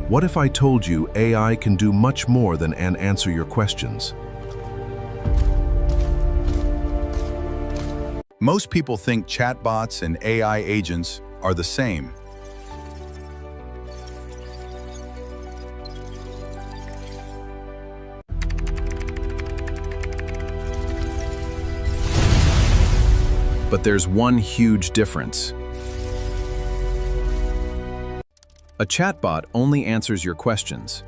What if I told you AI can do much more than answer your questions? Most people think chatbots and AI agents are the same. But there's one huge difference. A chatbot only answers your questions.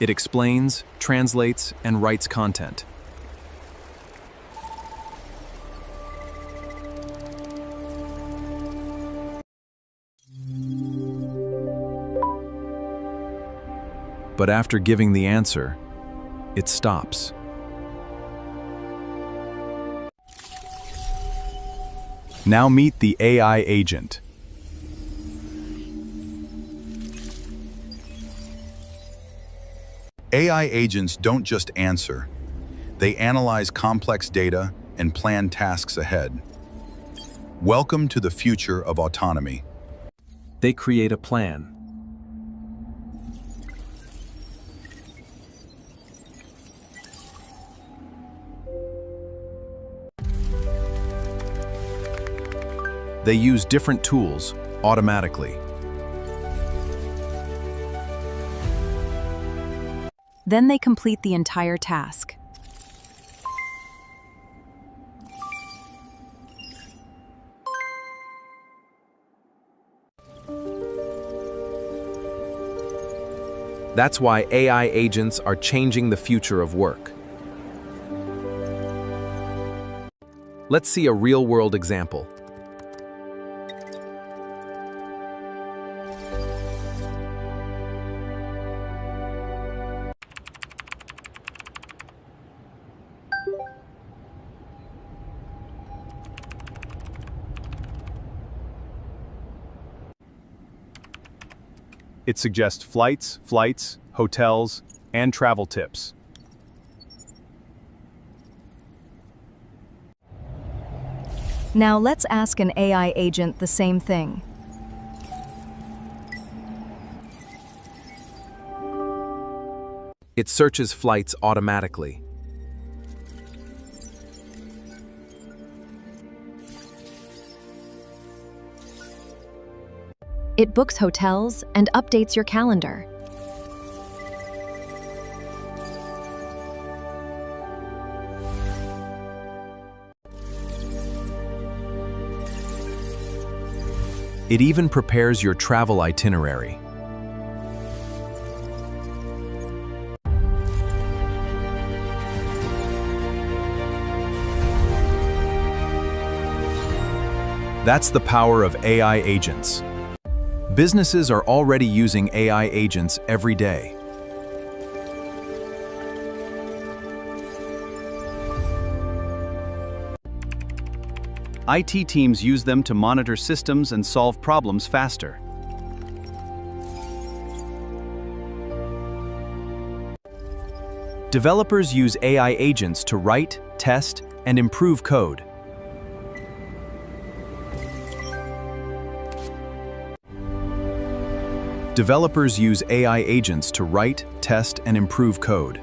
It explains, translates, and writes content. But after giving the answer, it stops. Now meet the AI agent. AI agents don't just answer. They analyze complex data and plan tasks ahead. Welcome to the future of autonomy. They create a plan. They use different tools automatically. Then they complete the entire task. That's why AI agents are changing the future of work. Let's see a real-world example. It suggests flights, hotels, and travel tips. Now let's ask an AI agent the same thing. It searches flights automatically. It books hotels and updates your calendar. It even prepares your travel itinerary. That's the power of AI agents. Businesses are already using AI agents every day. IT teams use them to monitor systems and solve problems faster. Developers use AI agents to write, test, and improve code. Developers use AI agents to write, test, and improve code.